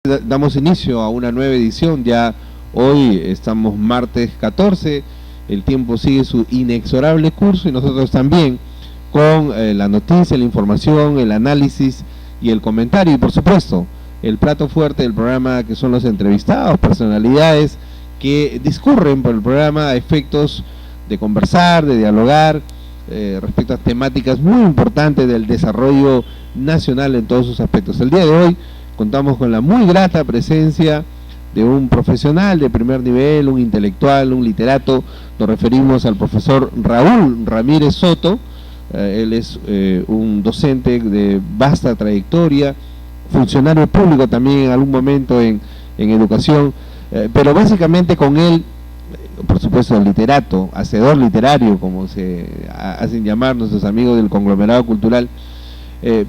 Damos inicio a una nueva edición. Ya hoy estamos martes 14, el tiempo sigue su inexorable curso y nosotros también con la noticia, la información, el análisis y el comentario y por supuesto el plato fuerte del programa, que son los entrevistados, personalidades que discurren por el programa a efectos de conversar, de dialogar respecto a temáticas muy importantes del desarrollo nacional en todos sus aspectos. El día de hoy contamos con la muy grata presencia de un profesional de primer nivel, un intelectual, un literato. Nos referimos al profesor Raúl Ramírez Soto. Él es un docente de vasta trayectoria, funcionario público también en algún momento en educación, pero básicamente con él, por supuesto, literato, hacedor literario, como se hacen llamar nuestros amigos del conglomerado cultural.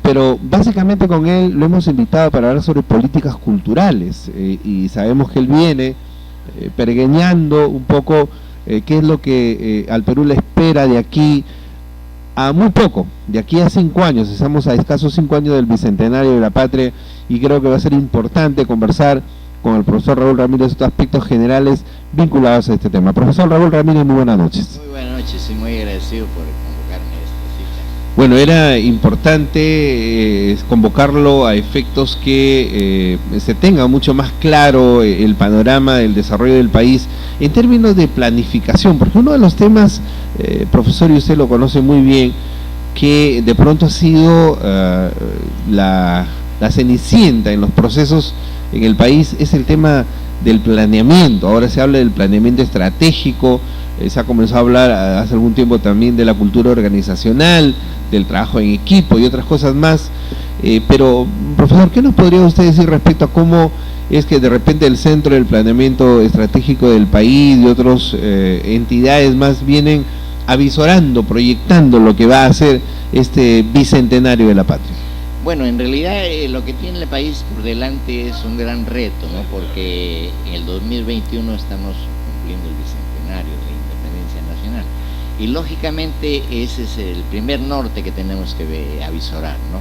Pero básicamente con él lo hemos invitado para hablar sobre políticas culturales y sabemos que él viene pergeñando un poco qué es lo que al Perú le espera de aquí a muy poco, de aquí a 5 años. Estamos a escasos 5 años del Bicentenario de la Patria y creo que va a ser importante conversar con el profesor Raúl Ramírez estos aspectos generales vinculados a este tema. Profesor Raúl Ramírez, muy buenas noches. Muy buenas noches y muy agradecido por convocarme a esta cita. Bueno, era importante convocarlo a efectos que se tenga mucho más claro el panorama del desarrollo del país en términos de planificación, porque uno de los temas, profesor, y usted lo conoce muy bien, que de pronto ha sido la cenicienta en los procesos en el país, es el tema del planeamiento. Ahora se habla del planeamiento estratégico, se ha comenzado a hablar hace algún tiempo también de la cultura organizacional, del trabajo en equipo y otras cosas más, pero profesor, ¿qué nos podría usted decir respecto a cómo es que de repente el centro del planeamiento estratégico del país y otras entidades más vienen avisorando, proyectando lo que va a ser este bicentenario de la patria? Bueno, en realidad lo que tiene el país por delante es un gran reto, ¿no? Porque en el 2021 estamos cumpliendo el bicentenario de la independencia nacional y lógicamente ese es el primer norte que tenemos que avisorar, ¿no?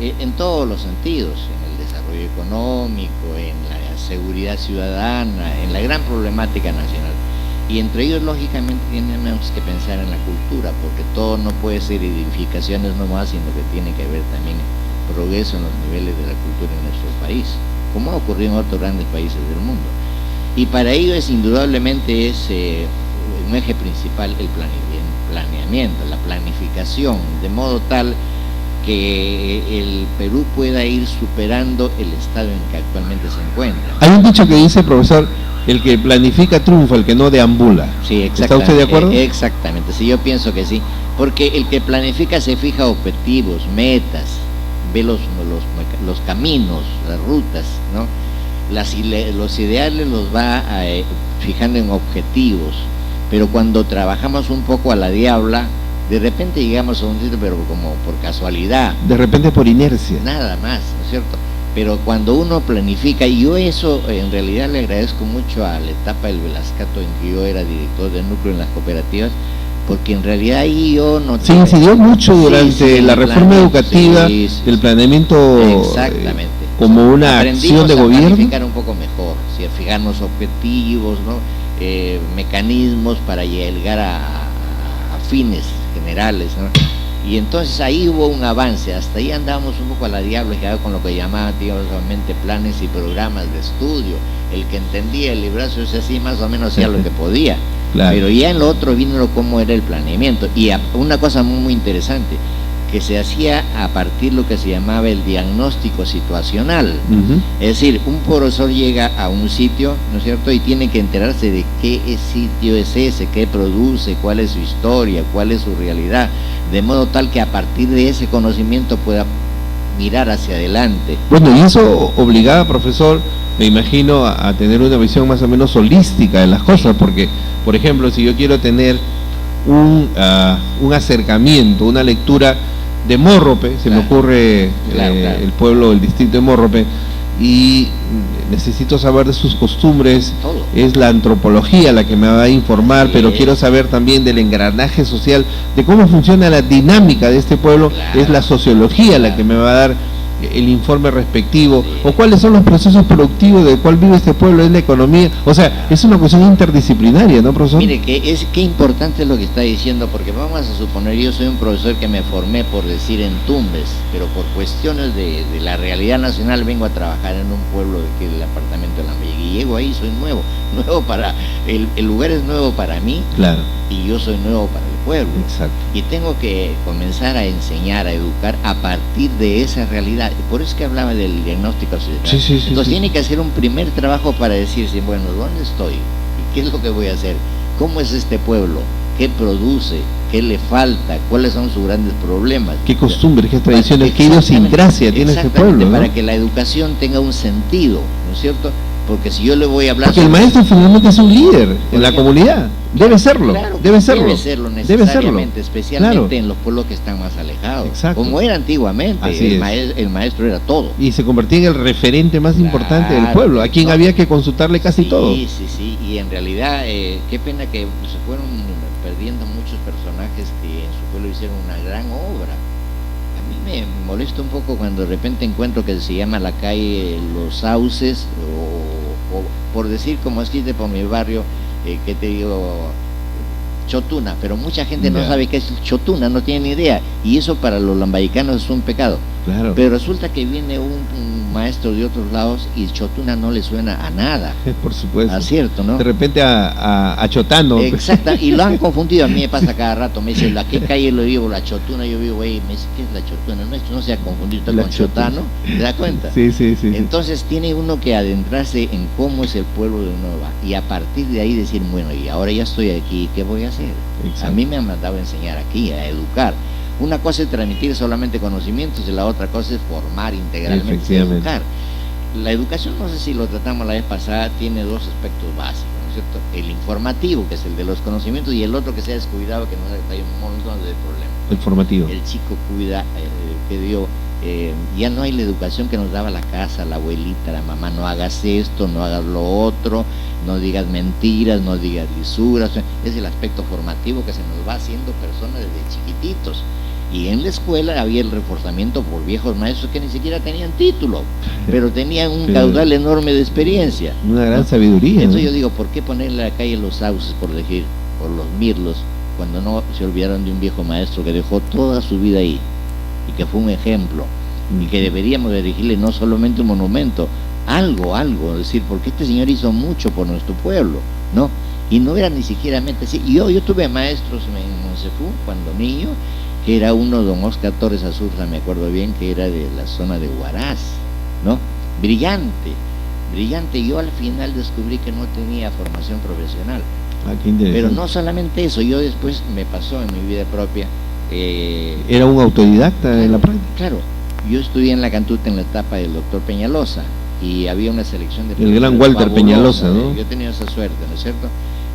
En todos los sentidos, en el desarrollo económico, en la seguridad ciudadana, en la gran problemática nacional. Y entre ellos, lógicamente, tenemos que pensar en la cultura, porque todo no puede ser edificaciones nomás, sino que tiene que haber también progreso en los niveles de la cultura en nuestro país, como ha ocurrido en otros grandes países del mundo. Y para ello indudablemente es un eje principal el planeamiento, la planificación, de modo tal que el Perú pueda ir superando el estado en que actualmente se encuentra. Hay un dicho que dice, profesor, el que planifica triunfa, el que no deambula. Sí, exactamente. ¿Está usted de acuerdo? Exactamente, sí, yo pienso que sí, porque el que planifica se fija objetivos, metas, ve los caminos, las rutas, ¿no? Los ideales los va fijando en objetivos, pero cuando trabajamos un poco a la diabla, de repente llegamos a un sitio, pero como por casualidad. De repente por inercia. Nada más, ¿no es cierto? Pero cuando uno planifica, y yo eso en realidad le agradezco mucho a la etapa del Velascato en que yo era director de núcleo en las cooperativas, porque en realidad ahí yo no... Se incidió mucho durante la reforma educativa del planeamiento. Exactamente. Como una acción de gobierno. Planificar un poco mejor, ¿sí? Fijarnos objetivos, ¿no? Mecanismos para llegar a fines generales, ¿no? Y entonces ahí hubo un avance, hasta ahí andábamos un poco a la diabla, con lo que llamaban antiguamente planes y programas de estudio. El que entendía el librazo ese así más o menos hacía lo que podía, claro. Pero ya en lo otro vino cómo era el planeamiento, y una cosa muy interesante, que se hacía a partir de lo que se llamaba el diagnóstico situacional. Es decir, un profesor llega a un sitio, ¿no es cierto?, y tiene que enterarse de qué sitio es ese, qué produce, cuál es su historia, cuál es su realidad, de modo tal que a partir de ese conocimiento pueda mirar hacia adelante. Bueno, y eso obligaba, profesor, me imagino, a tener una visión más o menos holística de las cosas, porque, por ejemplo, si yo quiero tener un acercamiento, una lectura de Mórrope, se me ocurre claro. El pueblo, el distrito de Mórrope, y necesito saber de sus costumbres, todo. Es la antropología la que me va a informar, sí, pero quiero saber también del engranaje social, de cómo funciona la dinámica de este pueblo, claro. Es la sociología la que me va a dar el informe respectivo, o cuáles son los procesos productivos del cual vive este pueblo, es la economía, o sea, es una cuestión interdisciplinaria, ¿no, profesor? Mire, qué importante es lo que está diciendo, porque vamos a suponer, yo soy un profesor que me formé, por decir, en Tumbes, pero por cuestiones de la realidad nacional vengo a trabajar en un pueblo que es el apartamento de Lambayeque, y llego ahí, soy nuevo para, el lugar es nuevo para mí, claro, y yo soy nuevo para el pueblo. Exacto. Y tengo que comenzar a enseñar, a educar a partir de esa realidad. Por eso es que hablaba del diagnóstico social. Sí, Entonces tiene que hacer un primer trabajo para decirse, bueno, ¿dónde estoy? ¿Y qué es lo que voy a hacer? ¿Cómo es este pueblo? ¿Qué produce? ¿Qué le falta? ¿Cuáles son sus grandes problemas? ¿Qué costumbres, qué tradiciones, qué idiosincrasia tiene este pueblo, ¿no? Para que la educación tenga un sentido, ¿no es cierto? Porque si yo le voy a hablar... Porque el maestro finalmente es un líder en la comunidad. Debe serlo, claro, debe serlo. Debe serlo, especialmente en los pueblos que están más alejados. Exacto. Como era antiguamente, el maestro era todo. Y se convertía en el referente más importante del pueblo, a quien había que consultarle casi todo. Sí, y en realidad, qué pena que se fueron perdiendo muchos personajes que en su pueblo hicieron una gran obra. A mí me molesta un poco cuando de repente encuentro que se llama la calle Los Sauces, o por decir, como escribe por mi barrio, ¿qué te digo? Chotuna, pero mucha gente no sabe qué es Chotuna, no tiene ni idea, y eso para los lambayecanos es un pecado. Claro. Pero resulta que viene un maestro de otros lados y Chotuna no le suena a nada. Por supuesto. Cierto, ¿no? De repente a Chotano. Exacto, y lo han confundido. A mí me pasa cada rato, me dice, ¿a qué calle lo vivo? La Chotuna, yo vivo ahí. Me dice, ¿qué es la Chotuna? No se ha confundido con Chotano, ¿te das cuenta? Sí. Entonces tiene uno que adentrarse en cómo es el pueblo de Nueva, y a partir de ahí decir, bueno, y ahora ya estoy aquí, ¿qué voy a hacer? Exacto. A mí me han mandado a enseñar aquí, a educar. Una cosa es transmitir solamente conocimientos y la otra cosa es formar integralmente, educar. La educación, no sé si lo tratamos la vez pasada, tiene dos aspectos básicos, ¿no es cierto? El informativo, que es el de los conocimientos, y el otro que se ha descuidado, que nos ha traído un montón de problemas. El formativo. El chico cuida, que dio, ya no hay la educación que nos daba la casa, la abuelita, la mamá, no hagas esto, no hagas lo otro, no digas mentiras, no digas lisuras. Es el aspecto formativo que se nos va haciendo personas desde chiquititos. Y en la escuela había el reforzamiento por viejos maestros que ni siquiera tenían título, pero tenían un caudal enorme de experiencia. Una gran sabiduría. Entonces yo digo, ¿por qué ponerle a la calle Los Sauces, por decir, por los Mirlos, cuando no se olvidaron de un viejo maestro que dejó toda su vida ahí y que fue un ejemplo, y que deberíamos dirigirle no solamente un monumento, algo, es decir, porque este señor hizo mucho por nuestro pueblo, ¿no? Y no era ni siquiera mente así. Yo tuve maestros en Monsefú cuando niño, que era uno, don Oscar Torres Azurza, me acuerdo bien, que era de la zona de Huaraz, ¿no? Brillante. Yo al final descubrí que no tenía formación profesional. Pero no solamente eso, yo después me pasó en mi vida propia. ¿Era un autodidacta en la práctica? Claro, yo estudié en la Cantuta en la etapa del doctor Peñalosa, y había una selección de... El gran Walter fabulosa, Peñalosa, ¿no? Yo tenía esa suerte, ¿no es cierto?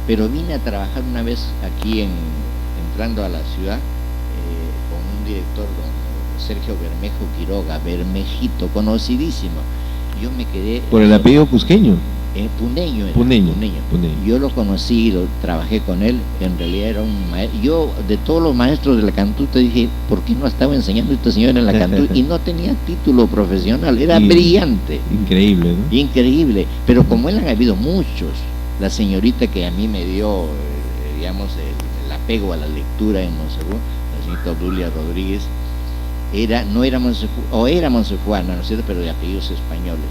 Pero vine a trabajar una vez aquí entrando a la ciudad, con un director, don Sergio Bermejo Quiroga, Bermejito, conocidísimo. Yo me quedé... ¿Por el apellido cusqueño? Puneño. Yo lo conocí, trabajé con él, en realidad era un maestro. Yo, de todos los maestros de la Cantuta, dije, ¿por qué no estaba enseñando este señor en la Cantuta? Y no tenía título profesional, era brillante. Increíble, ¿no? Increíble, pero como él han habido muchos. La señorita que a mí me dio, digamos, el apego a la lectura en Monsefú, la señorita Obdulia Rodríguez, no era monsefuana, ¿no es cierto?, pero de apellidos españoles.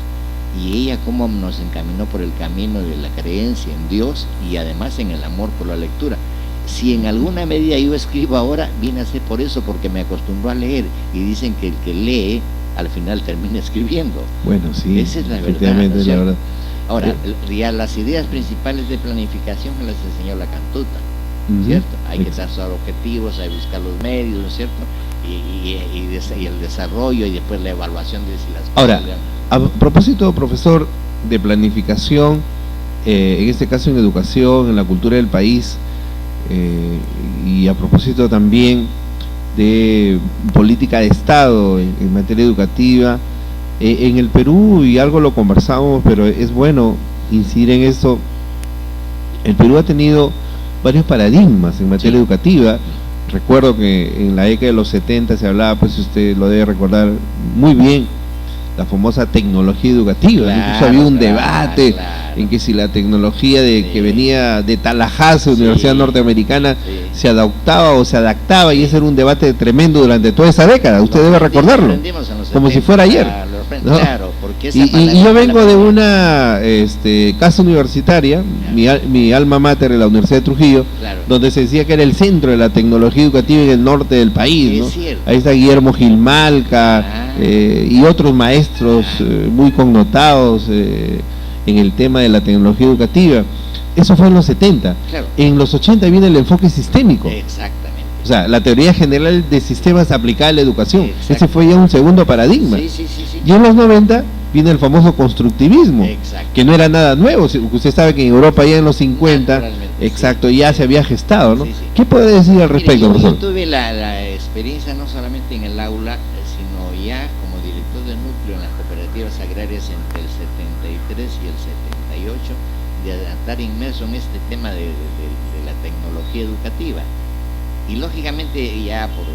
Y ella cómo nos encaminó por el camino de la creencia en Dios y además en el amor por la lectura. Si en alguna medida yo escribo ahora, viene a ser por eso, porque me acostumbró a leer, y dicen que el que lee al final termina escribiendo. Bueno, sí. Esa es la verdad, ¿no es cierto? Ahora, ya las ideas principales de planificación me las enseñó la Cantuta, ¿cierto? Hay que trazar objetivos, hay que buscar los medios, ¿no es cierto? Y el desarrollo, y después la evaluación de si las cosas... Ahora, a propósito, profesor, de planificación, en este caso en educación, en la cultura del país, y a propósito también de política de Estado en materia educativa, en el Perú, y algo lo conversamos, pero es bueno incidir en esto, el Perú ha tenido varios paradigmas en materia educativa. Recuerdo que en la década de los 70 se hablaba, pues usted lo debe recordar muy bien, la famosa tecnología educativa. Claro, incluso había un claro, debate claro. en que si la tecnología que venía de Tallahassee, Sí, Universidad Norteamericana, sí. se adaptaba o se adaptaba, y ese era un debate tremendo durante toda esa década. Usted debe recordarlo, como si fuera ayer, ¿no? Claro, porque esa Y yo vengo de una casa universitaria, mi alma mater en la Universidad de Trujillo, claro, donde se decía que era el centro de la tecnología educativa en el norte del país, ¿no? es cierto. Ahí está Guillermo Gilmalca y otros maestros muy connotados en el tema de la tecnología educativa. Eso fue en los 70. Claro. En los 80 viene el enfoque sistémico. Exactamente. O sea, la teoría general de sistemas aplicada a la educación. Exacto. Ese fue ya un segundo paradigma. Sí. Y en los 90 viene el famoso constructivismo, Exacto. que no era nada nuevo. Usted sabe que en Europa ya en los 50, Naturalmente, exacto, sí. ya se había gestado, ¿no? Sí. ¿Qué puede decir al respecto, Mire, yo profesor? tuve la experiencia no solamente en el aula, sino ya como director de núcleo en las cooperativas agrarias entre el 73 y el 78, de estar inmerso en este tema de la tecnología educativa. Y lógicamente ya por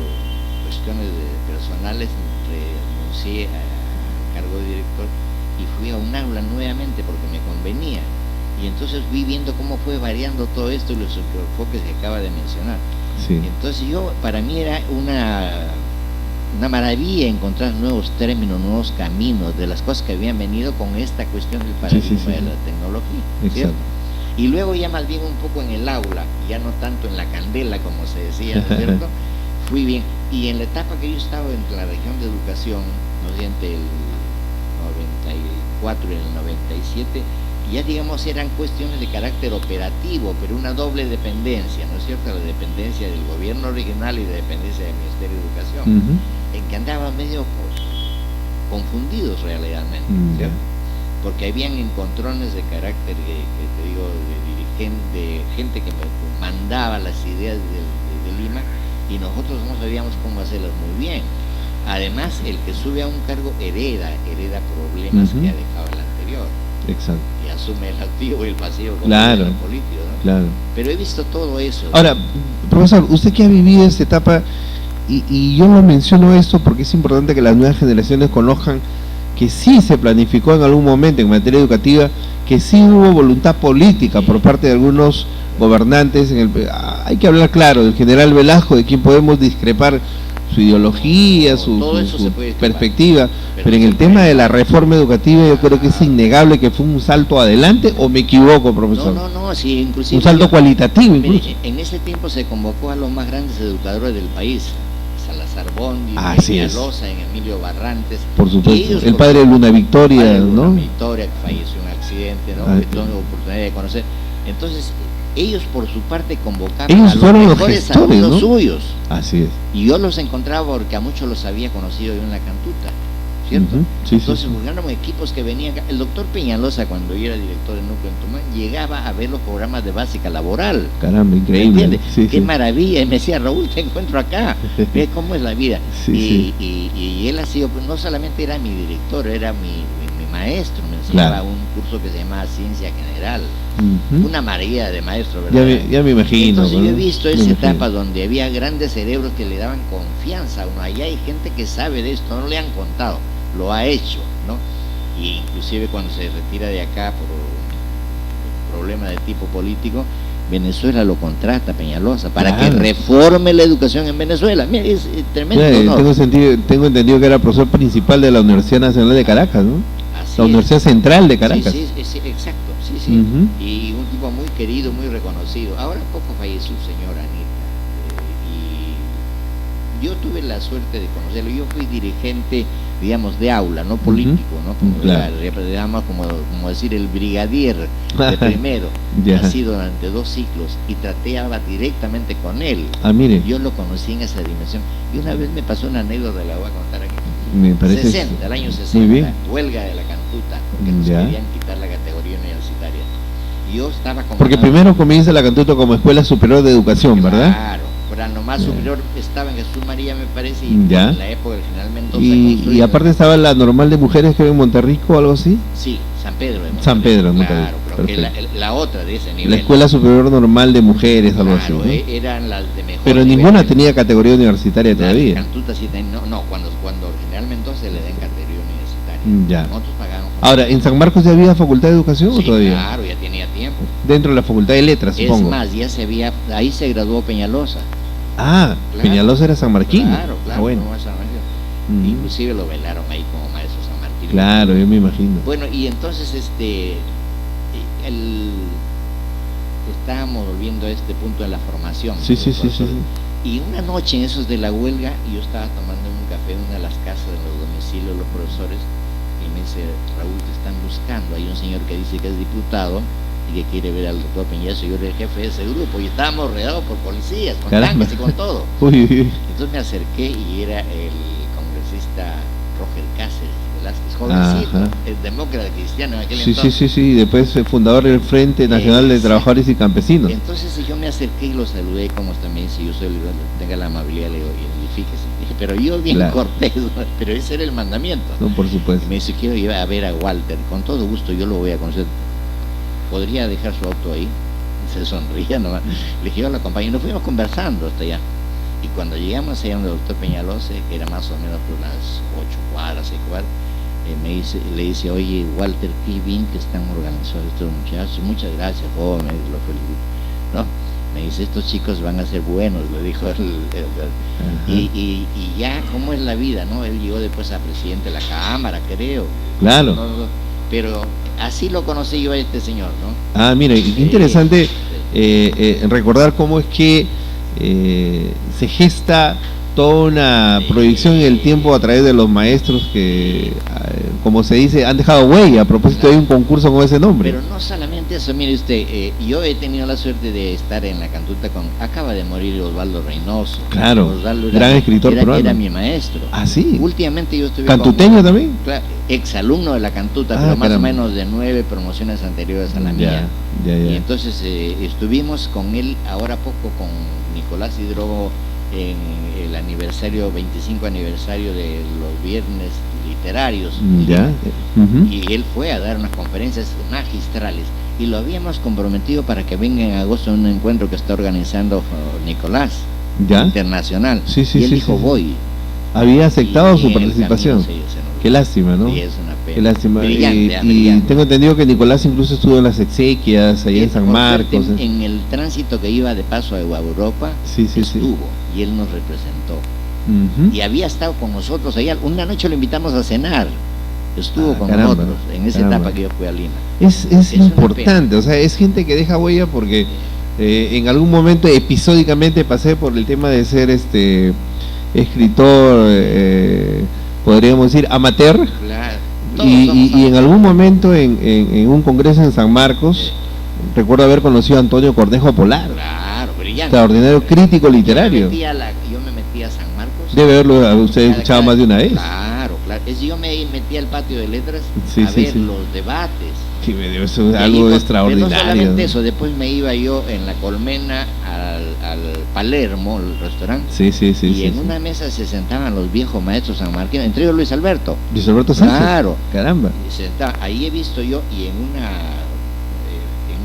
cuestiones personales renuncié al cargo de director y fui a un aula nuevamente porque me convenía. Y entonces vi viendo cómo fue variando todo esto y los enfoques que acaba de mencionar. Sí. Entonces para mí era una maravilla encontrar nuevos términos, nuevos caminos de las cosas que habían venido con esta cuestión del paradigma de la tecnología. ¿Cierto? Y luego ya más bien un poco en el aula, ya no tanto en la candela como se decía, ¿no es cierto? Fui bien. Y en la etapa que yo estaba entre la región de educación, ¿no es? Entre el 94 y el 97, ya digamos eran cuestiones de carácter operativo, pero una doble dependencia, ¿no es cierto? La dependencia del gobierno regional y la dependencia del Ministerio de Educación, en que andaban medio confundidos realmente, ¿cierto? Porque habían encontrones de carácter que te digo, de dirigente, de gente que me mandaba las ideas de Lima, y nosotros no sabíamos cómo hacerlas muy bien. Además, el que sube a un cargo hereda problemas que ha dejado el anterior. Exacto. Y asume el activo y el pasivo como claro, el político, ¿no? Claro. Pero he visto todo eso. Ahora, profesor, usted que ha vivido esta etapa, y yo lo menciono esto porque es importante que las nuevas generaciones conozcan que sí se planificó en algún momento en materia educativa, que sí hubo voluntad política por parte de algunos gobernantes. Hay que hablar claro del general Velasco, de quien podemos discrepar su ideología, su perspectiva, pero en el tema de la reforma educativa yo creo que es innegable que fue un salto adelante, ¿o me equivoco, profesor? No, sí, inclusive un salto cualitativo incluso. En ese tiempo se convocó a los más grandes educadores del país, Salazar Bondi, Peñalosa, en Emilio Barrantes. Por supuesto, el padre de Luna Victoria, ¿no? Luna Victoria, que falleció en un accidente, ¿no? Que tuve la oportunidad de conocer. Entonces, ellos por su parte convocaban ellos a los fueron mejores gestores, alumnos, ¿no? suyos. Así es. Y yo los encontraba porque a muchos los había conocido yo en la cantuta, ¿cierto? Sí, entonces buscaron equipos que venían. El doctor Peñalosa, cuando yo era director de núcleo en Tumán, llegaba a ver los programas de básica laboral. Caramba, increíble. Qué maravilla. Y me decía, Raúl, te encuentro acá, ve cómo es la vida. Y él ha sido, no solamente era mi director, era mi maestro, me enseñaba un curso que se llamaba Ciencia General. Una maravilla de maestro, ¿verdad? Ya me imagino. Entonces yo he visto esa etapa donde había grandes cerebros que le daban confianza a uno. Allá hay gente que sabe de esto, no le han contado, lo ha hecho, ¿no? Y inclusive cuando se retira de acá por un problema de tipo político, Venezuela lo contrata, Peñalosa, para que reforme la educación en Venezuela. Mira, es tremendo, ¿no? Tengo entendido que era profesor principal de la Universidad Nacional de Caracas, ¿no? La Universidad Central de Caracas. Sí, exacto, sí. Y un tipo muy querido, muy reconocido. Ahora poco falleció su señora Anita. Y yo tuve la suerte de conocerlo. Yo fui dirigente, digamos, de aula, no político, ¿no? Como decir, el brigadier de primero. Así durante 2 ciclos, y trateaba directamente con él. Mire. Yo lo conocí en esa dimensión. Y una vez me pasó una anécdota, la voy a contar aquí. Me parece 60, el año 60, huelga de la cantuta, porque nos querían quitar la categoría universitaria. Y yo estaba como... Porque primero comienza la cantuta como Escuela Superior de Educación, ¿verdad? Claro, pero nomás superior estaba en Jesús María, me parece, y en la época del general Mendoza. Y aparte estaba la normal de mujeres, que era en Monterrico o algo así. Sí, San Pedro de Monterrico. San Pedro de Monterrico. Claro, pero que la otra de ese nivel. La Escuela Superior Normal de Mujeres, algo así, ¿no? Eran las de mejor pero nivel. Ninguna tenía categoría universitaria todavía. La cantuta sí, cuando el general Mendoza le den categoría universitaria. Ya. Nosotros pagábamos. Ahora, ¿en San Marcos ya había Facultad de Educación Sí, o todavía? claro, ya tenía tiempo. Dentro de la Facultad de Letras, supongo. Es más, ya se había, ahí se graduó Peñalosa. Ah, Claro. Peñalosa era San Marquino. Claro, Ah, claro, bueno. no es San Marquino. Ujú. Inclusive lo velaron ahí como maestro San Martín. Claro, yo me imagino. Bueno, y entonces estábamos volviendo a este punto de la formación. Sí, de sí, los sí, sí, profesores. sí. Y una noche en esos de la huelga, yo estaba tomando un café en una de las casas de los domicilios de los profesores, y me dice: Raúl, te están buscando. Hay un señor que dice que es diputado y que quiere ver al doctor Peñazo. Yo era el jefe de ese grupo y estábamos rodeados por policías, con Caramba. tanques y con todo. Uy, uy, uy. Entonces me acerqué y era el congresista Roger Cáceres Velázquez, jovencito, Ajá. el demócrata cristiano en aquel Sí, sí, entonces. sí, sí. Después fundador del Frente Nacional de Exacto. Trabajadores y Campesinos. Entonces yo me acerqué y lo saludé, como también, si yo soy el, tenga la amabilidad, le digo, identifíquese. Dije, pero yo bien Claro. cortés, ¿no? Pero ese era el mandamiento. No, por supuesto. Y me dice: quiero ir a ver a Walter, con todo gusto yo lo voy a conocer. ¿Podría dejar su auto ahí? Y se sonría nomás. Le dije: yo lo acompaño. Y nos fuimos conversando hasta allá. Y cuando llegamos allá donde el doctor Peñalosa, que era más o menos por las 8 cuadras, 6 cuadras, le dice: oye, Walter, qué bien que están organizados estos muchachos. Muchas gracias, joven, lo felicito. ¿No? Me dice: estos chicos van a ser buenos, le dijo Ajá. y ya, ¿cómo es la vida? ¿No? Él llegó después a presidente de la Cámara, creo. Claro. Pero así lo conocí yo a este señor, ¿no? Ah, mira, y qué Sí, interesante sí. recordar cómo es que se gesta toda una Sí. proyección en el tiempo a través de los maestros que, como se dice, han dejado huella. A propósito, hay un concurso con ese nombre. Pero no solamente eso, mire usted, yo he tenido la suerte de estar en la cantuta acaba de morir Osvaldo Reynoso. Claro, Osvaldo gran escritor peruano. Era mi maestro. Ah, sí. Últimamente yo estuve ¿Cantuteño también? Exalumno de la cantuta, Ah, pero más caramba. o menos de 9 promociones anteriores a la mía. Ya, Y ya. entonces estuvimos con él ahora poco, con Nicolás Hidrobo, en el aniversario, 25 aniversario de los viernes literarios. Ya. Ujú. Y él fue a dar unas conferencias magistrales y lo habíamos comprometido para que venga en agosto a un encuentro que está organizando Nicolás, Ya. internacional. Sí, sí, y él sí, dijo: sí. voy. Había aceptado Y su en el participación. camino se nos Qué lástima, ¿no? Sí, es una pena. Qué lástima. Brillante, y brillante. tengo entendido que Nicolás incluso estuvo en las exequias, allá en San Por suerte, Marcos. en el tránsito que iba de paso a Europa, Sí, sí, sí. estuvo y él nos representó. Ujú. Y había estado con nosotros allá. Una noche lo invitamos a cenar. Estuvo con Caramba, nosotros en esa caramba. etapa que yo fui a Lima. Es una importante, pena. o sea, es gente que deja huella porque en algún momento episódicamente pasé por el tema de ser escritor, podríamos decir amateur, Claro. Todos y somos en algún momento en un congreso en San Marcos, recuerdo haber conocido a Antonio Cornejo Polar, Claro, brillante. extraordinario crítico literario. Yo me metí a San Marcos. Debe haberlo usted escuchado más de una vez. Claro, claro. Yo me metí al patio de letras Sí, a sí, ver sí. los debates. Que me dio eso, Y ahí, algo pero extraordinario. no solamente ¿no? eso, después me iba yo en la Colmena al Palermo, el restaurante, Sí, sí, sí. y sí, en sí. una mesa se sentaban los viejos maestros sanmarquinos, entre ellos Luis Alberto. Luis Alberto Sánchez. Claro. Caramba. Y se sentaban. Ahí he visto yo, y en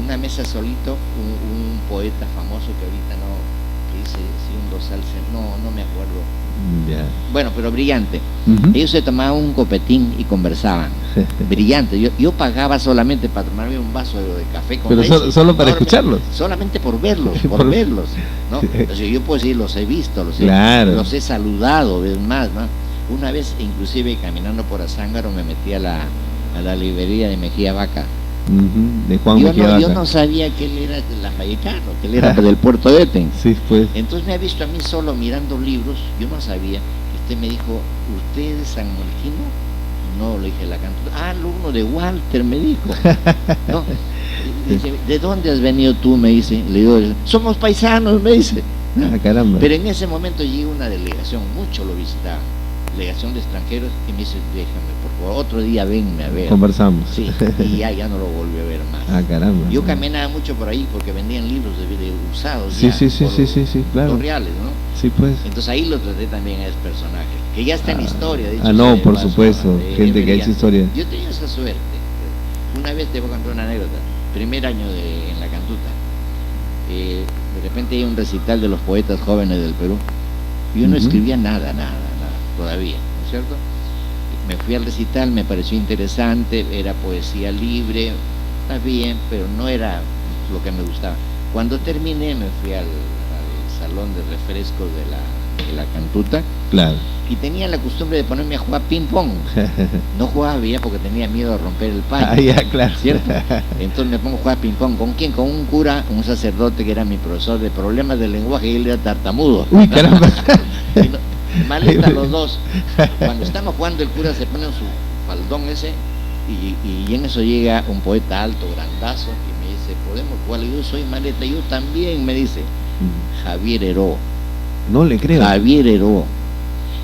una mesa solito, un poeta famoso que ahorita no, que dice, sí, un dosal, no me acuerdo. Ya. Bueno, pero brillante. Ujú. Ellos se tomaban un copetín y conversaban. Brillante. Yo pagaba solamente para tomarme un vaso de café con Pero leche. solo para Enorme, escucharlos. Solamente por verlos, Por- verlos. ¿No? Entonces, yo puedo decir, los he visto, Claro. los he saludado, es más, ¿no? Una vez, inclusive, caminando por Azángaro, me metí a la librería de Mejía Vaca. Ujú, de Juan Yo Mejía no, yo Vaca. no sabía que él era lambayecano, que él era del puerto de Eten. Sí, pues. Entonces me ha visto a mí solo mirando libros, yo no sabía. Usted me dijo: ¿usted es sanmarquino? No, le dije: la cantuta. Ah, alumno de Walter, me dijo. ¿No? Dice: ¿de dónde has venido tú? Me dice. Le digo: somos paisanos, me dice. Ah, caramba. Pero en ese momento llega una delegación, mucho lo visitaban, delegación de extranjeros, y me dice: déjame, por favor, otro día venme a ver. Conversamos. Sí, y ya no lo volví a ver más. Ah, caramba. Yo caminaba mucho por ahí porque vendían libros de usados. Sí, ya, sí, sí, por sí, sí, sí, claro. los reales, ¿no? Sí, pues. Entonces ahí lo traté también a ese personaje, que ya está en historia. dicho Ah, no, sea de por paso, supuesto, ¿no? gente que ha hecho brillante. historia. Yo tenía esa suerte. Una vez te voy a contar una anécdota. Primer año en la cantuta. De repente hay un recital de los poetas jóvenes del Perú. Yo no Ujú. escribía nada, todavía, ¿no es cierto? me fui al recital, me pareció interesante, era poesía libre, está bien, pero no era lo que me gustaba. Cuando terminé me fui al salón de refrescos de la Cantuta. Claro. Y tenía la costumbre de ponerme a jugar ping pong. No jugaba bien porque tenía miedo de romper el paño. Ah, ya, claro. ¿Cierto? Entonces me pongo a jugar ping pong. ¿Con quién? Con un cura, un sacerdote que era mi profesor de problemas del lenguaje y él era tartamudo. Uy, caramba. Maleta los dos. Cuando estamos jugando el cura se pone en su faldón ese y en eso llega un poeta alto, grandazo, y me dice, ¿podemos jugar? Yo soy Maleta, yo también, me dice. Javier Heró. No le creo. Javier Heró.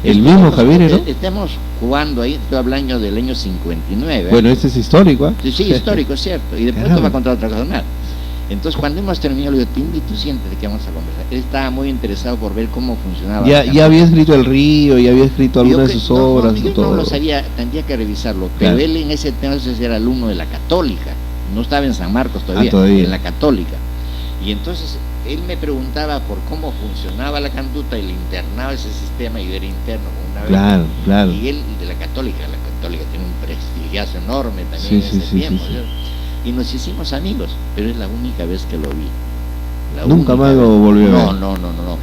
¿El mismo Javier Heró? Estamos jugando ahí, estoy hablando del año 59. Bueno, ese es histórico, ¿eh? Sí, histórico, es cierto. Y después te va a contar otra cosa más. Entonces, cuando hemos terminado, le digo, te invito, siéntate que vamos a conversar. Él estaba muy interesado por ver cómo funcionaba. Ya había escrito El Río, ya había escrito algunas de sus obras. Yo no lo sabía, tendría que revisarlo. Pero él en ese entonces era alumno de la Católica. No estaba en San Marcos todavía, en la Católica. Y entonces él me preguntaba por cómo funcionaba la Cantuta, y le internaba ese sistema, y yo era interno con una vez. Claro, claro. Y él de la Católica tiene un prestigiazo enorme también en ese tiempo. Y nos hicimos amigos, pero es la única vez que lo vi. Nunca más lo volvió a ver. No.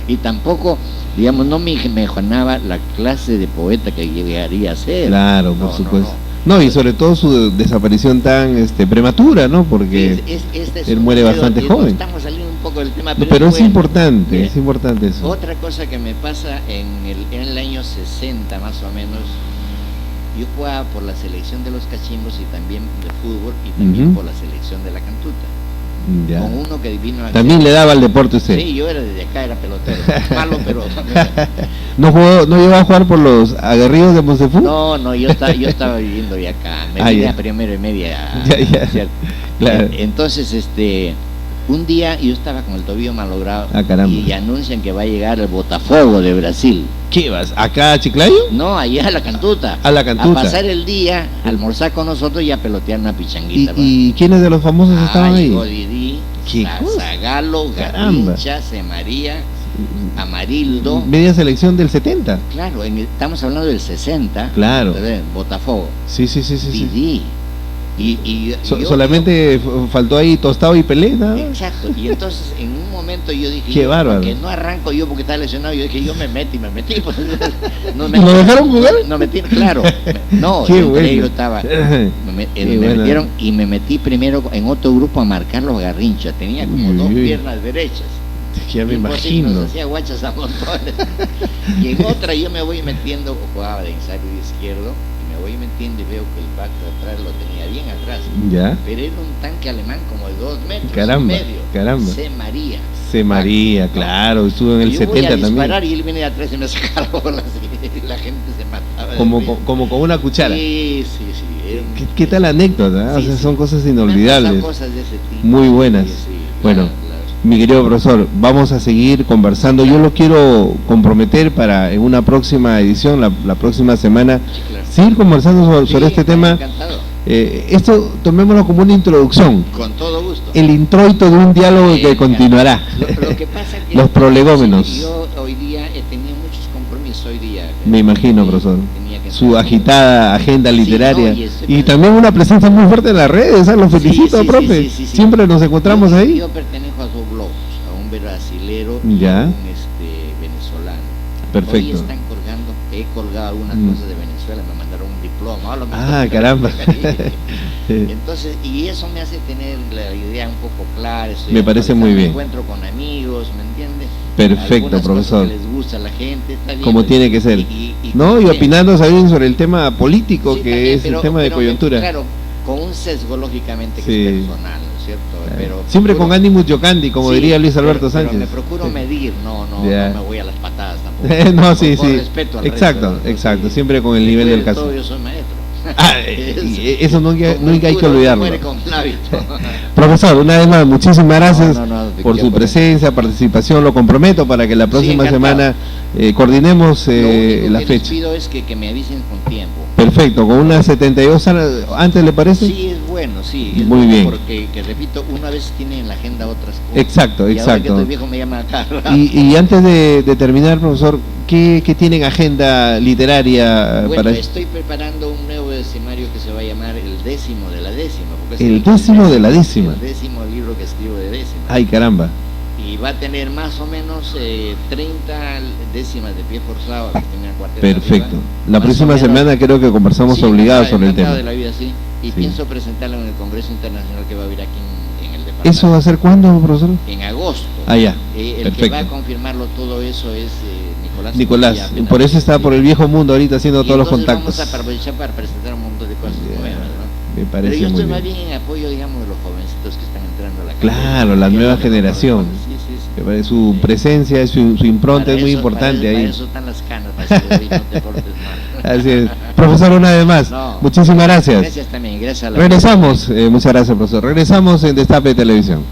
Y tampoco, digamos, no me imaginaba la clase de poeta que llegaría a ser. Claro, por supuesto. No, y sobre todo su desaparición tan prematura, ¿no? Porque él muere bastante joven. Estamos saliendo un poco del tema, pero es importante, es importante eso. Otra cosa que me pasa en el año 60 más o menos, yo jugaba por la selección de los cachimbos y también de fútbol, y también por la selección de la Cantuta. Ya. Con uno que vino a también le daba al deporte usted. Sí, yo era desde acá, era pelotero, malo, pero ¿No llegó a jugar por los aguerridos de Monsefú? No, yo estaba viviendo ya acá, me vine a primero y media, ¿cierto? Claro. Entonces, un día yo estaba con el tobillo malogrado y anuncian que va a llegar el Botafogo de Brasil. ¿Qué vas? ¿Acá a Chiclayo? No, allá a la Cantuta. A la Cantuta. A pasar el día, a almorzar con nosotros y a pelotear una pichanguita. ¿Y quiénes de los famosos estaban ahí? Llegó Didi, Zagalo, Garrincha, María, Amarildo. Media selección del 70. Claro, estamos hablando del 60. Claro. Botafogo. Sí. Didi. Solamente faltó ahí Tostado y Pelé, ¿no? Exacto, y entonces en un momento yo dije, qué bárbaro, que no arranco yo porque estaba lesionado, yo dije, yo me metí, pues, ¿Lo dejaron jugar? No metí, claro, no, yo estaba, me metieron y me metí primero en otro grupo a marcar los Garrincha, tenía como dos piernas derechas. Ya me imagino. Nos hacía guachas a montones. Y en otra yo me voy metiendo, jugaba de ensayo izquierdo, voy metiendo y veo que el back de atrás lo tenía bien atrás. ¿Ya? Pero era un tanque alemán como de 2 metros. Caramba. C. María, claro, estuvo en el 70 también. Yo voy a disparar y él viene de atrás y me saca la bola y la gente se mataba. Como con una cuchara. Sí. ¿Qué tal anécdota? O sea, son cosas inolvidables. Son cosas de ese tipo. Muy buenas. Bueno, mi querido profesor, vamos a seguir conversando. Yo lo quiero comprometer para en una próxima edición, la próxima semana, seguir conversando sobre este tema. Esto tomémoslo como una introducción. Con todo gusto. El introito de un diálogo que continuará. Lo que pasa es que los prolegómenos. Yo hoy día he tenido muchos compromisos hoy día. Me imagino, profesor. Su agitada agenda literaria y también una presencia muy fuerte en las redes. Lo felicito, profe. Siempre nos encontramos ahí. Yo pertenezco a dos blogs, a un brasilero y a un venezolano. Perfecto. Hoy están colgando, he colgado algunas cosas de Venezuela, me mandaron un diploma. Caramba. Entonces, y eso me hace tener la idea un poco clara. Me parece muy bien. Me encuentro con amigos, ¿me entiendes? Perfecto, profesor. Que les gusta a la gente, está bien, como tiene que ser. Y opinando también sobre el tema político, que también, es el tema de coyuntura. Claro, con un sesgo lógicamente que es personal, ¿no es cierto? Pero siempre con ánimos yocandi, como diría Luis Alberto Sánchez. Pero me procuro medir, no me voy a las patadas tampoco. No, por respeto al exacto, siempre con el nivel del caso. Yo soy maestro. Eso nunca hay que olvidarlo. Profesor, una vez más, muchísimas gracias por su presencia, participación. Lo comprometo para que la próxima semana coordinemos la fecha. Lo que les pido es que me avisen con tiempo. Perfecto, con unas 72 antes, ¿le parece? Sí, es bueno, sí. Muy bien. Porque, repito, una vez tiene en la agenda otras cosas. Exacto. Y ahora que estoy viejo me llama acá. Y antes de terminar, profesor, ¿qué tienen agenda literaria? Bueno, estoy preparando décimo de la décima. Porque El décimo de la décima. El décimo libro que escribo de décima. Ay, caramba. Y va a tener más o menos 30 décimas de pie forzado. Perfecto. La Más próxima o menos. semana creo que conversamos obligados sobre el tema. De la vida, sí. Y Sí. pienso presentarlo en el Congreso Internacional que va a haber aquí en el departamento. ¿Eso va a ser cuándo, profesor? En agosto. Ah, ya. El Perfecto. que va a confirmarlo todo eso es Nicolás. Nicolás, Montoya, por eso está por el viejo mundo ahorita haciendo Y todos los entonces contactos. Vamos a aprovechar para presentar un montón de cosas nuevas, ¿no? Me Pero parece yo muy estoy más bien. bien en apoyo, digamos, de los jovencitos que están entrando a la Claro, la que nueva no generación. Sí, sí, sí. Me parece su presencia, su impronta Para es muy eso- importante para ahí. eso están las canas, para decir, no te portes mal. Así es. Profesor, una vez más, No. muchísimas gracias. Gracias también, gracias a la Regresamos, muchas gracias, profesor. Regresamos en Destape Televisión.